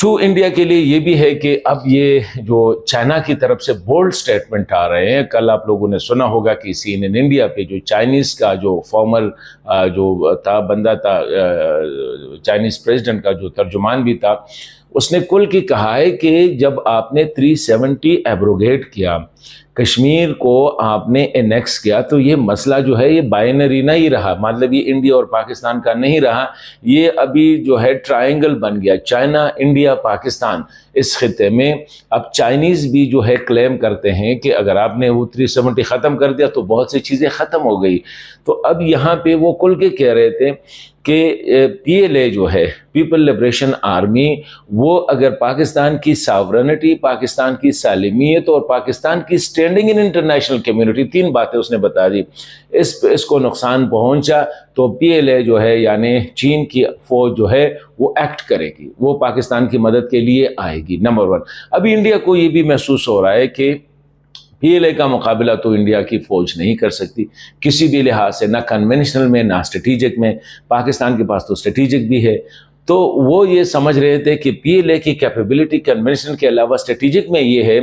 تو انڈیا کے لیے یہ بھی ہے کہ اب یہ جو چائنا کی طرف سے بولڈ سٹیٹمنٹ آ رہے ہیں، کل آپ لوگوں نے سنا ہوگا کہ CNN انڈیا پہ جو چائنیز کا جو فارمر جو تھا بندہ تھا، چائنیز پریزیڈنٹ کا جو ترجمان بھی تھا، اس نے کل کی کہا ہے کہ جب آپ نے 370 ایبروگیٹ کیا، کشمیر کو آپ نے انیکس کیا، تو یہ مسئلہ جو ہے یہ بائنری نہیں رہا، مطلب یہ انڈیا اور پاکستان کا نہیں رہا، یہ ابھی جو ہے ٹرائنگل بن گیا، چائنا، انڈیا، پاکستان اس خطے میں۔ اب چائنیز بھی جو ہے کلیم کرتے ہیں کہ اگر آپ نے وہ 370 ختم کر دیا تو بہت سی چیزیں ختم ہو گئی۔ تو اب یہاں پہ وہ کل کے کہہ رہے تھے کہ PLA جو ہے، پیپل لبریشن آرمی، وہ اگر پاکستان کی ساورنٹی، پاکستان کی سالمیت اور پاکستان کی سٹینڈنگ ان انٹرنیشنل کمیونٹی، 3 باتیں اس نے بتا دی، اس کو نقصان پہنچا تو PLA جو ہے یعنی چین کی فوج جو ہے وہ ایکٹ کرے گی، وہ پاکستان کی مدد کے لیے آئے گی، نمبر 1۔ ابھی انڈیا کو یہ بھی محسوس ہو رہا ہے کہ PLA کا مقابلہ تو انڈیا کی فوج نہیں کر سکتی کسی بھی لحاظ سے، نہ کنونشنل میں نہ اسٹریٹیجک میں، پاکستان کے پاس تو اسٹریٹیجک بھی ہے۔ تو وہ یہ سمجھ رہے تھے کہ PLA کی کیپیبلٹی کنونشنل کے علاوہ اسٹریٹیجک میں یہ ہے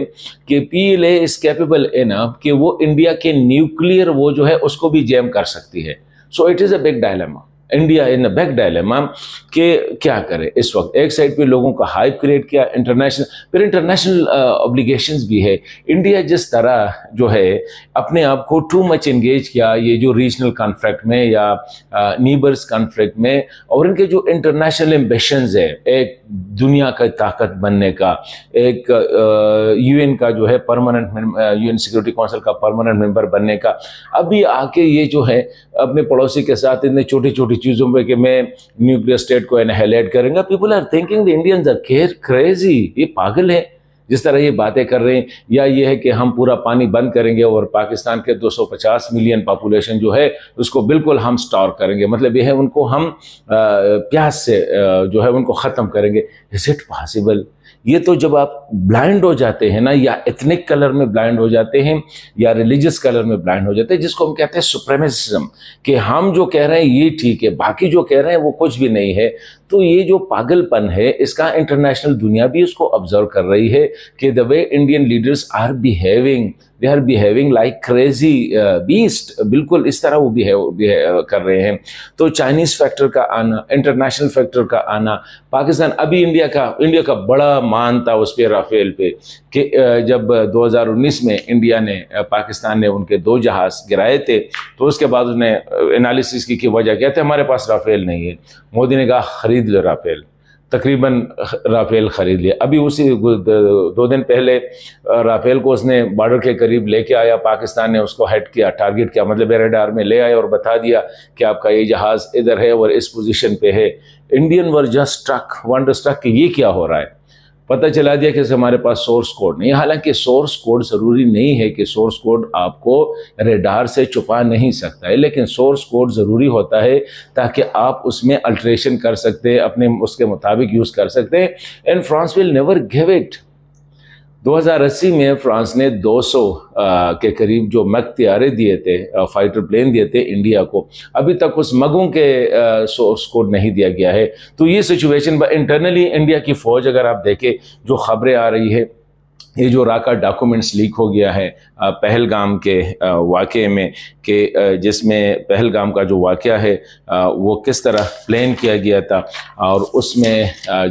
کہ PLA از کیپیبل انف کہ وہ انڈیا کے نیوکلیئر وہ جو ہے اس کو بھی جیم کر سکتی ہے۔ So it is a big dilemma, India in a big dilemma کہ کیا کرے اس وقت۔ ایک سائڈ پہ لوگوں کا ہائپ کریٹ کیا انٹرنیشنل، پھر انٹرنیشنل اوبلیگیشنز بھی ہے۔ انڈیا جس طرح جو ہے اپنے آپ کو ٹو مچ انگیج کیا یہ جو ریجنل کانفلکٹ میں یا نیبرز کانفلکٹ میں، اور ان کے جو انٹرنیشنل ایمبیشنز ہے، ایک دنیا کا طاقت بننے کا، ایک UN کا جو ہے پرماننٹ UN سیکورٹی کونسل کا پرماننٹ ممبر بننے کا، ابھی آ کے یہ جو ہے اپنے پڑوسی کے ساتھ اتنے چھوٹی چھوٹی چیزوں پہ کہ میں نیوکلیئر اسٹیٹ کو انہیلیٹ کریں گا۔ People are thinking the Indians are crazy, یہ پاگل ہے جس طرح یہ باتیں کر رہے ہیں۔ یا یہ ہے کہ ہم پورا پانی بند کریں گے اور پاکستان کے 250 ملین پاپولیشن جو ہے اس کو بالکل ہم سٹور کریں گے، مطلب یہ ہے ان کو ہم پیاس سے جو ہے ان کو ختم کریں گے۔ Is it possible? یہ تو جب آپ بلائنڈ ہو جاتے ہیں نا، یا ایتھنک کلر میں بلائنڈ ہو جاتے ہیں یا ریلیجس کلر میں بلائنڈ ہو جاتے ہیں، جس کو ہم کہتے ہیں سپریمیسزم، کہ ہم جو کہہ رہے ہیں یہ ٹھیک ہے، باقی جو کہہ رہے ہیں وہ کچھ بھی نہیں ہے۔ تو یہ جو پاگل پن ہے اس کا انٹرنیشنل دنیا بھی اس کو آبزرو کر رہی ہے کہ the way Indian leaders are behaving, they are behaving like crazy beast، بالکل اس طرح وہ behave کر رہے ہیں۔ تو چائنیز فیکٹر کا آنا، انٹرنیشنل فیکٹر کا آنا، پاکستان ابھی انڈیا کا بڑا مان تھا اس پہ، رافیل پہ، کہ جب 2019 میں انڈیا نے، پاکستان نے ان کے 2 جہاز گرائے تھے تو اس کے بعد انہوں نے انالیسس کی وجہ کیا تھے، ہمارے پاس رافیل نہیں ہے۔ مودی نے کہا خرید لو رافیل، تقریباً رافیل خرید لیا۔ ابھی اسی 2 دن پہلے رافیل کو اس نے بارڈر کے قریب لے کے آیا، پاکستان نے اس کو ہیڈ کیا، ٹارگٹ کیا، مطلب ریڈار میں لے آیا اور بتا دیا کہ آپ کا یہ جہاز ادھر ہے اور اس پوزیشن پہ ہے۔ Indian were just wonderstruck کہ یہ کیا ہو رہا ہے۔ پتہ چلا دیا کہ ہمارے پاس سورس کوڈ نہیں، حالانکہ سورس کوڈ ضروری نہیں ہے کہ سورس کوڈ آپ کو ریڈار سے چھپا نہیں سکتا ہے، لیکن سورس کوڈ ضروری ہوتا ہے تاکہ آپ اس میں الٹریشن کر سکتے، اپنے اس کے مطابق یوز کر سکتے ہیں۔ And France will never give it. 2080 میں فرانس نے 200 کے قریب جو مگ طیارے دیے تھے، فائٹر پلین دیے تھے انڈیا کو، ابھی تک اس مگوں کے سورس کوڈ نہیں دیا گیا ہے۔ تو یہ سچویشن انٹرنلی انڈیا کی فوج اگر آپ دیکھیں جو خبریں آ رہی ہے، یہ جو راکا ڈاکومنٹس لیک ہو گیا ہے پہلگام کے واقعے میں، کہ جس میں پہلگام کا جو واقعہ ہے وہ کس طرح پلان کیا گیا تھا، اور اس میں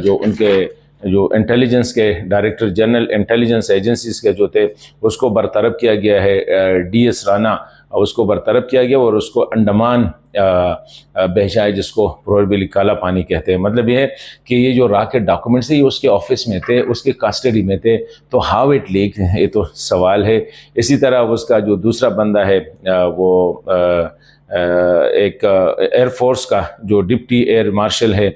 جو ان کے جو انٹیلیجنس کے ڈائریکٹر جنرل انٹیلیجنس ایجنسیز کے جو تھے اس کو برطرف کیا گیا ہے، DS رانا، اس کو برطرف کیا گیا اور اس کو انڈمان بھیجا، جس کو پروبیبلی کالا پانی کہتے ہیں۔ مطلب یہ ہے کہ یہ جو راکٹ ڈاکومنٹس یہ اس کے آفس میں تھے، اس کے کسٹڈی میں تھے، تو ہاؤ اٹ لیک، یہ تو سوال ہے۔ اسی طرح اس کا جو دوسرا بندہ ہے وہ ایک ایئر فورس کا جو ڈپٹی ایئر مارشل ہے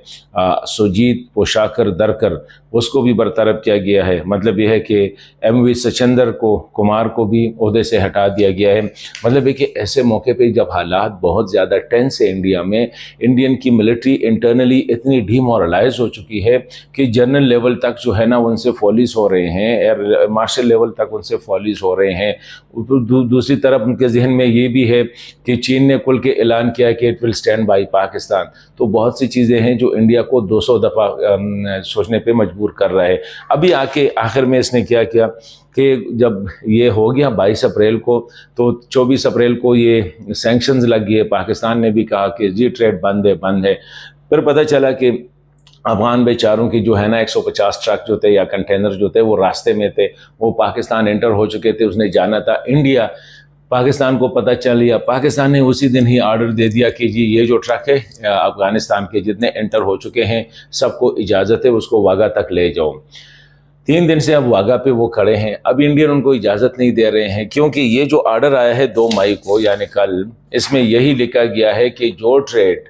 سوجیت پوشاکر درکر، اس کو بھی برطرف کیا گیا ہے۔ مطلب یہ ہے کہ MV سچندر کمار کو بھی عہدے سے ہٹا دیا گیا ہے۔ مطلب ہے کہ ایسے موقع پہ جب حالات بہت زیادہ ٹینس ہے انڈیا میں، انڈین کی ملٹری انٹرنلی اتنی ڈی مورلائز ہو چکی ہے کہ جنرل لیول تک جو ہے نا ان سے فاللیز ہو رہے ہیں، ایئر مارشل لیول تک ان سے فاللیز ہو رہے ہیں۔ دوسری طرف ان کے ذہن میں یہ بھی ہے کہ چین نے کل کے اعلان کیا کہ it will stand by Pakistan. تو بہت سی چیزیں ہیں جو انڈیا کو 200 دفعہ سوچنے پہ مجبور مجبور کر رہا ہے۔ ابھی آ کے آخر میں اس نے کیا کیا کہ جب یہ ہو گیا 22 اپریل کو، تو 24 اپریل کو یہ سینکشنز لگ گئے، پاکستان نے بھی کہا کہ جی ٹریڈ بند ہے۔ پھر پتہ چلا کہ افغان بیچاروں کی جو ہے نا 150 ٹرک جو تھے یا کنٹینر جو تھے وہ راستے میں تھے، وہ پاکستان انٹر ہو چکے تھے، اس نے جانا تھا انڈیا۔ پاکستان کو پتہ چل گیا، پاکستان نے اسی دن ہی آرڈر دے دیا کہ جی یہ جو ٹرک ہے افغانستان کے جتنے انٹر ہو چکے ہیں سب کو اجازت ہے اس کو واگا تک لے جاؤ۔ 3 دن سے اب واگا پہ وہ کھڑے ہیں، اب انڈین ان کو اجازت نہیں دے رہے ہیں، کیونکہ یہ جو آرڈر آیا ہے 2 مئی کو یعنی کل، اس میں یہی لکھا گیا ہے کہ جو ٹریڈ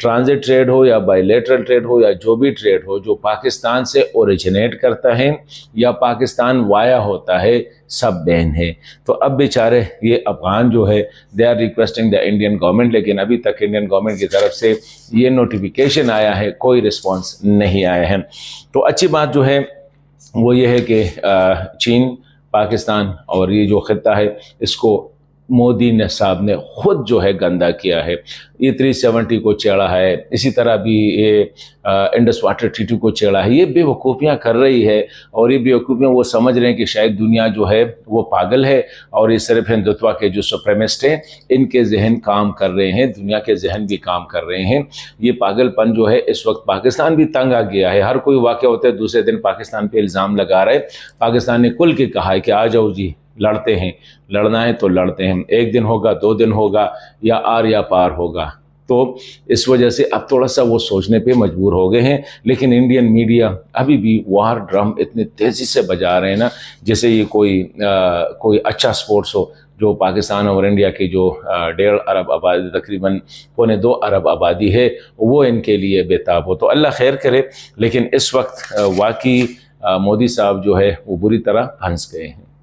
ٹرانزٹ ٹریڈ ہو یا بائی لیٹرل ٹریڈ ہو یا جو بھی ٹریڈ ہو جو پاکستان سے اوریجنیٹ کرتا ہے یا پاکستان وایا ہوتا ہے سب بین ہے۔ تو اب بیچارے یہ افغان جو ہے they are requesting the Indian government, لیکن ابھی تک انڈین گورنمنٹ کی طرف سے یہ نوٹیفیکیشن آیا ہے، کوئی رسپانس نہیں آیا ہے۔ تو اچھی بات جو ہے وہ یہ ہے کہ چین، پاکستان اور یہ جو خطہ ہے اس کو مودی صاحب نے خود جو ہے گندا کیا ہے۔ یہ 370 کو چھیڑا ہے، اسی طرح بھی یہ انڈس واٹر ٹریٹی کو چھیڑا ہے۔ یہ بے وقوفیاں کر رہی ہے، اور یہ بے وقوفیاں وہ سمجھ رہے ہیں کہ شاید دنیا جو ہے وہ پاگل ہے، اور یہ صرف ہندوتوا کے جو سپریمسٹ ہیں ان کے ذہن کام کر رہے ہیں، دنیا کے ذہن بھی کام کر رہے ہیں۔ یہ پاگل پن جو ہے اس وقت پاکستان بھی تنگ آ گیا ہے، ہر کوئی واقعہ ہوتا ہے دوسرے دن پاکستان پہ الزام لگا رہا ہے۔ پاکستان نے کھل کے کہا ہے کہ آ جاؤ جی، لڑتے ہیں، لڑنا ہے تو لڑتے ہیں، 1 دن ہوگا 2 دن ہوگا یا آر یا پار ہوگا۔ تو اس وجہ سے اب تھوڑا سا وہ سوچنے پہ مجبور ہو گئے ہیں، لیکن انڈین میڈیا ابھی بھی وار ڈرم اتنے تیزی سے بجا رہے ہیں نا، جیسے یہ کوئی اچھا سپورٹس ہو۔ جو پاکستان اور انڈیا کی جو 1.5 ارب آبادی، تقریباً 2.25 ارب آبادی ہے، وہ ان کے لیے بےتاب ہو۔ تو اللہ خیر کرے، لیکن اس وقت واقعی مودی صاحب جو ہے وہ بری طرح پھنس گئے ہیں۔